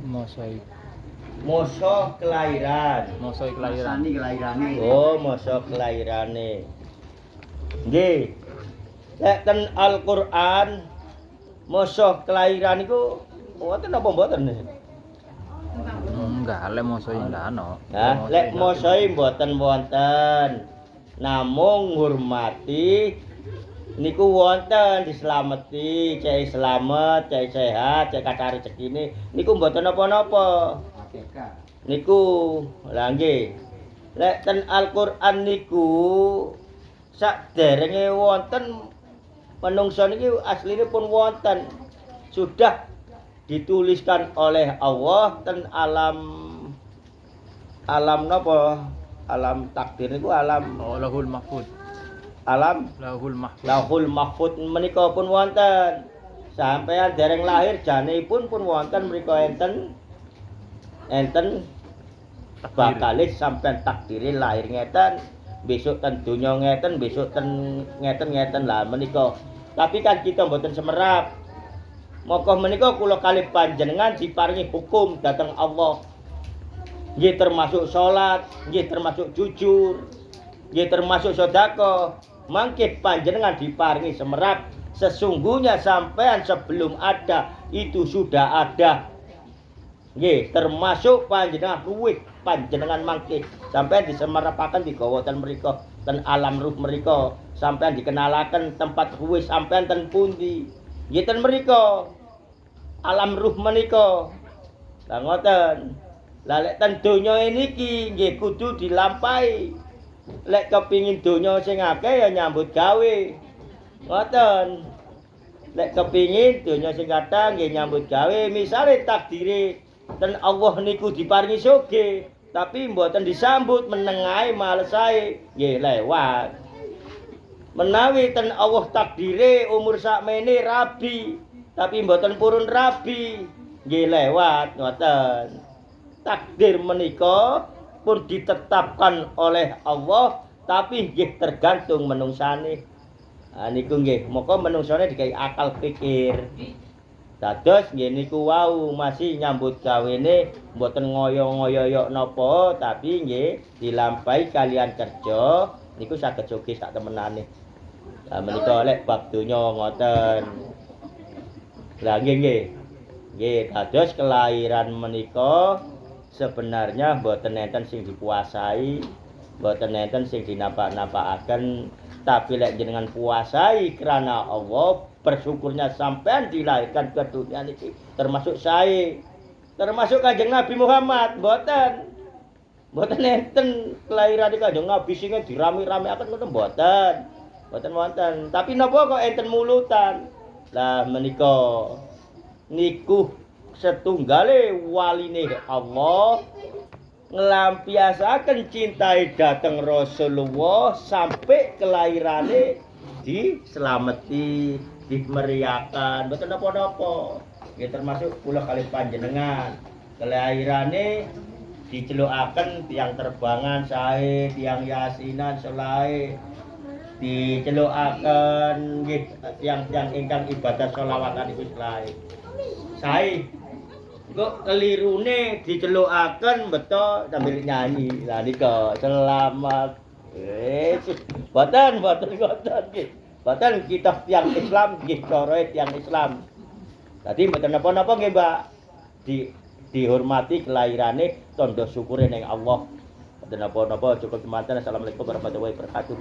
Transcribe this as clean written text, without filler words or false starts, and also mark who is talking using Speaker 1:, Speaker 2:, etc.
Speaker 1: Mosaik.
Speaker 2: Masa kelahiran.
Speaker 1: Mosaik kelahiran.
Speaker 3: Kelahirane.
Speaker 2: Oh, masa kelahirane. Nggih. Lek ten Al-Qur'an masa kelahiran iku wonten apa mboten?
Speaker 1: Enggak, lek mosoi enggak ono.
Speaker 2: Nah, lek mosoi mboten wonten. Namung ngurmati niku wonten dislameti, cek slamet, cek sehat, cek kathah rezekine niku mboten napa-napa. Niku lha nggih. Lek ten Al-Qur'an niku sakderenge wonten menungsa niki asline pun wonten. Sudah dituliskan oleh Allah ten alam napa? Alam takdir niku alam
Speaker 1: Lahul Mahfuz.
Speaker 2: alam
Speaker 1: Lahul Mahfuz.
Speaker 2: Lauhul Mahfuz menika pun wonten. Sampeyan dereng lahir janipun pun wonten mriku enten bakale sampeyan takdire lahir ngeten, besok ten donya ngeten, besok ten ngeten lah menika. Tapi kan kita mboten semerap. Moko menika kula kalih panjenengan diparingi hukum dhateng Allah. Nggih termasuk salat, nggih termasuk jujur, nggih termasuk sedekah. Mangke panjenengan diparingi semerap. Sesungguhnya sampean sebelum ada itu sudah ada. Nggih, termasuk panjenengan ruwih panjenengan mangke sampean disemerapaken digawa ten mriku ten alam ruh mriku. Sampean dikenalaken tempat ruwih sampean ten pundi. Nggih ten mriku. Alam ruh menika. Lah ngoten. Lah lek ten donya niki nggih kudu dilampahi. Lek kepingin donya sing akeh ya nyambut gawe. Ngoten. Lek kepingin donya sing kathah nggih nyambut gawe, misale takdire ten Allah niku diparingi sugih, tapi mboten disambut menengae males ae, nggih lewat. Menawi ten Allah takdire umur sakmene rabi, tapi mboten purun rabi, nggih lewat ngoten. Takdir menika pun ditetapkan oleh Allah, tapi nggih tergantung menungsane. Niku nggih, moko menungsane dikai akal pikir. Dados nggih niku wau masih nyambut gawene mboten ngoyo-ngoyo napa, tapi nggih dilampahi kalian kerja niku saged sugih sak temenane. Lah menika lek bab donya ngoten. Lah nggih. Nggih, dados kelahiran menika sebenarnya mboten enten sing dipuasai, mboten enten sing dinapa-napakaken, tapi lek jenengan puasai karena Allah, bersyukurnya sampean dilahirkan ke dunia niki termasuk saya, termasuk Kanjeng Nabi Muhammad, mboten enten kelahiran Kanjeng Nabi sing dirami-ramiaken ngoten mboten wonten. Tapi napa kok enten mulutan? Lah menika niku setunggale waline Allah nglampiasaken cintai dhateng Rasulullah sampai kelahirane dislameti, dimeriakan, mboten napa-napa. Nggih termasuk kula kalih panjenengan kelahirane dicelukaken tiang terbangan sae, tiang yasinan selae, dicelukaken nggih tiang-tiang ingkang ibadah sholawatan iku sae. Kok kelirune dicelukaken beto sambil nyanyi. Lah nika selamat. Boten nggih. Boten kita tiang Islam nggih carae tiang Islam. Dadi mboten napa-napa nggih, Mbak. Dihormati kelahirane tandha syukure ning Allah. Mboten napa-napa cukup semanten. Assalamualaikum warahmatullahi wabarakatuh.